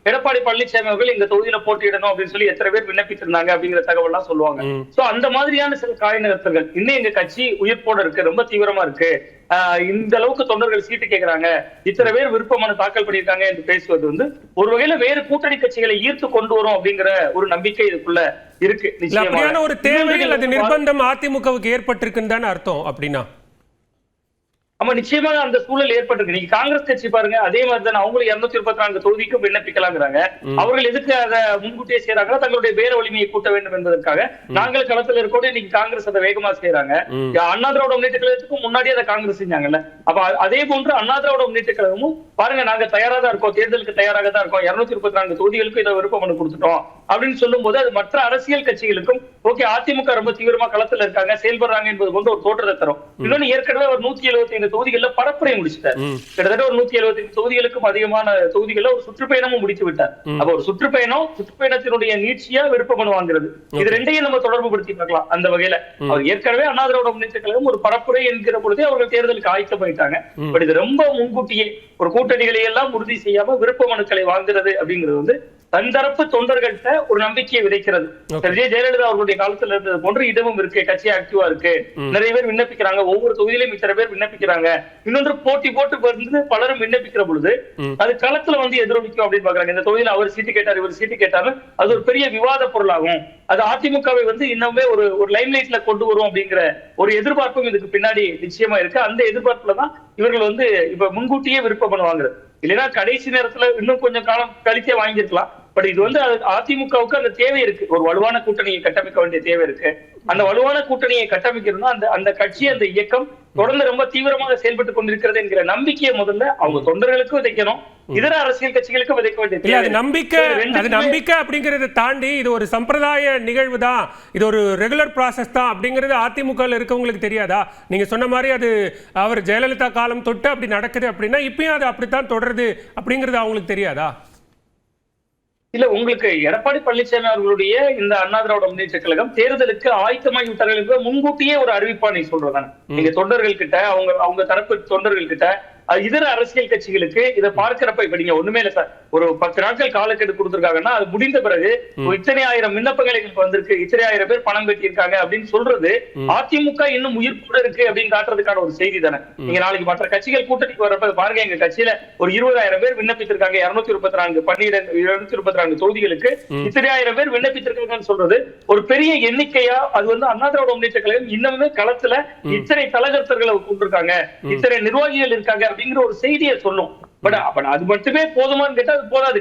எடப்பாடி பழனிசாமி அவர்கள் இந்த தொகுதியில போட்டியிடணும் அப்படின்னு சொல்லி எத்தனை பேர் விண்ணப்பிச்சிருந்தாங்க அப்படிங்கிற தகவல் எல்லாம் சொல்லுவாங்க. சோ அந்த மாதிரியான சில காய் நகர்த்தல்கள் இன்னும் எங்க கட்சி உயிர்ப்போட இருக்கு, ரொம்ப தீவிரமா இருக்கு, இந்த அளவுக்கு தொண்டர்கள் சீட்டு கேட்கிறாங்க, இத்தனை பேர் விருப்ப மனு தாக்கல் பண்ணியிருக்காங்க என்று பேசுவது வந்து ஒரு வகையில வேறு கூட்டணி கட்சிகளை ஈர்த்து கொண்டு வரும் அப்படிங்கிற ஒரு நம்பிக்கை இதுக்குள்ள இருக்கு. நிச்சயமான ஒரு தேவை அல்லது நிர்பந்தம் அதிமுகவுக்கு ஏற்பட்டிருக்குன்னு தானே அர்த்தம் அப்படின்னா? ஆமா, நிச்சயமாக அந்த சூழல் ஏற்பட்டிருக்கு. நீங்க காங்கிரஸ் கட்சி பாருங்க, அதே மாதிரி தான் அவங்களும் 224 தொகுதிக்கும் விண்ணப்பிக்கலாங்கிறாங்க. அவர்கள் எதுக்கு அதை முன்கூட்டியே செய்யறாங்கன்னா தங்களுடைய பேர வலிமையை கூட்ட வேண்டும் என்பதற்காக. நாங்கள் களத்துல இருக்கோட இன்னைக்கு காங்கிரஸ் அதை வேகமா செய்யறாங்க. அண்ணா திராவிட முன்னேற்ற கழகத்துக்கும் முன்னாடியே அதை காங்கிரஸ் செஞ்சாங்கல்ல. அப்ப அதே போன்று அண்ணா திராவிட முன்னேற்ற கழகமும் பாருங்க, நாங்க தயாரா தான் இருக்கோம், தேர்தலுக்கு தயாராக தான் இருக்கோம், 234 தொகுதிகளுக்கும் இதை விருப்ப மனு கொடுத்துட்டோம் அப்படின்னு சொல்லும் போது அது மற்ற அரசியல் கட்சிகளுக்கும் ஓகே அதிமுக ரொம்ப தீவிரமா களத்துல இருக்காங்க, செயல்படுறாங்க என்பது போன்ற ஒரு தோற்றத்தை தரும். இன்னொன்னு, ஏற்கனவே ஒரு 175 தொகுதிகள்ல பரப்புரை முடிச்சிட்டார். கிட்டத்தட்ட ஒரு 175 தொகுதிகளுக்கும் அதிகமான தொகுதிகள்ல ஒரு சுற்றுப்பயணமும் முடித்து விட்டார். அப்ப ஒரு சுற்றுப்பயணத்தினுடைய நீட்சியா விருப்ப மனு வாங்குறது, இது ரெண்டையும் நம்ம தொடர்பு படுத்தி பார்க்கலாம். அந்த வகையில அவர் ஏற்கனவே அண்ணா திராவிட முன்னேற்ற கழகம் ஒரு பரப்புரை என்கிற பொழுதே அவர்கள் தேர்தலுக்கு ஆயத்தம் பண்ணிட்டாங்க. பட் இது ரொம்ப முன்கூட்டியே ஒரு கூட்டணிகளை எல்லாம் உறுதி செய்யாம விருப்ப மனுக்களை வாங்குறது அப்படிங்கிறது வந்து தன்தரப்பு தொண்டர்கள்ட்ட ஒரு நம்பிக்கையை விதைக்கிறது. ஜெயலலிதா அவர்களுடைய காலத்துல இருந்தது போன்று இடமும் இருக்கு, கட்சி ஆக்டிவா இருக்கு, நிறைய பேர் விண்ணப்பிக்கிறாங்க, ஒவ்வொரு தொகுதியிலும் இத்தனை பேர் விண்ணப்பிக்கிறாங்க. இன்னொன்று, போட்டி போட்டு வந்து பலரும் விண்ணப்பிக்கிற பொழுது அது களத்துல வந்து எதிரொலிக்கும் அப்படின்னு பாக்குறாங்க. இந்த தொகுதியில அவர் சீட்டு கேட்டார், இவர் சீட்டு கேட்டாரு, அது ஒரு பெரிய விவாத பொருளாகும், அது அதிமுகவை வந்து இன்னுமே ஒரு லைம்லைட்ல கொண்டு வரும் அப்படிங்கிற ஒரு எதிர்பார்ப்பும் இதுக்கு பின்னாடி நிச்சயமா இருக்கு. அந்த எதிர்பார்ப்புலதான் இவர்கள் வந்து இப்ப முன்கூட்டியே விருப்பம் பண்ணுவாங்க. இல்லைன்னா கடைசி நேரத்துல இன்னும் கொஞ்சம் காலம் கழிச்சே வாங்கியிருக்கலாம். பட் இது வந்து அதிமுகவுக்கு அந்த தேவை இருக்கு, ஒரு வலுவான கூட்டணியை கட்டமைக்க வேண்டிய தேவை இருக்கு. அந்த வலுவான கூட்டணியை கட்டமைக்கணும்னா அந்த கட்சி, அந்த இயக்கம் தொடர்ந்து ரொம்ப தீவிரமாக செயல்பட்டு கொண்டிருக்கிறது என்கிற நம்பிக்கையை முதல்ல அவங்க தொண்டர்களுக்கும் விதைக்கணும், இதர அரசியல் கட்சிகளுக்கும் விதைக்க வேண்டிய நம்பிக்கை அப்படிங்கறத தாண்டி இது ஒரு சம்பிரதாய நிகழ்வு தான், இது ஒரு ரெகுலர் ப்ராசஸ் தான் அப்படிங்கிறது அதிமுக இருக்கவங்களுக்கு தெரியாதா? நீங்க சொன்ன மாதிரி அது அவர் ஜெயலலிதா காலம் தொட்டு அப்படி நடக்குது அப்படின்னா இப்பயும் அது அப்படித்தான் தொடருது அப்படிங்கிறது அவங்களுக்கு தெரியாதா? இல்ல, உங்களுக்கு எடப்பாடி பழனிசாமி அவர்களுடைய இந்த அண்ணா திராவிட முன்னேற்ற கழகம் தேர்தலுக்கு ஆயத்தமாகி விட்டார்கள் முன்கூட்டியே ஒரு அறிவிப்பா நீ சொல்றதானே? நீங்க தொண்டர்கள் கிட்ட, அவங்க தரப்பு தொண்டர்கள் கிட்ட, இதர அரசியல் கட்சிகளுக்கு இதை பார்க்கிறப்ப இப்ப நீங்க ஒண்ணுமே இல்ல சார், ஒரு 10 நாட்கள் காலக்கெடு கொடுத்திருக்காங்கன்னா அது முடிந்த பிறகு இத்தனை ஆயிரம் விண்ணப்பங்கள் எங்களுக்கு வந்திருக்கு, இத்தனை ஆயிரம் பேர் பணம் கட்டியிருக்காங்க அப்படின்னு சொல்றது அதிமுக இன்னும் உயிர்ப்போட இருக்கு அப்படின்னு காட்டுறதுக்கான ஒரு செய்தி தானே. நீங்க நாளைக்கு மற்ற கட்சிகள் கூட்டணிக்கு வரப்ப பாருங்க, எங்க கட்சியில ஒரு 20,000 பேர் விண்ணப்பித்திருக்காங்க, 224 தொகுதிகளுக்கு இத்தனை ஆயிரம் பேர் விண்ணப்பித்திருக்காங்கன்னு சொல்றது ஒரு பெரிய எண்ணிக்கையா. அது வந்து அண்ணா திராவிட முன்னேற்ற கழகம் இன்னமுமே களத்துல இத்தனை தலகர்த்தர்களை கொண்டிருக்காங்க, இத்தனை நிர்வாகிகள் இருக்காங்க அப்படிங்கிற ஒரு செய்தியை சொல்லும். பட் அது மட்டுமே போதுமான்னு கேட்டா அது போதாது.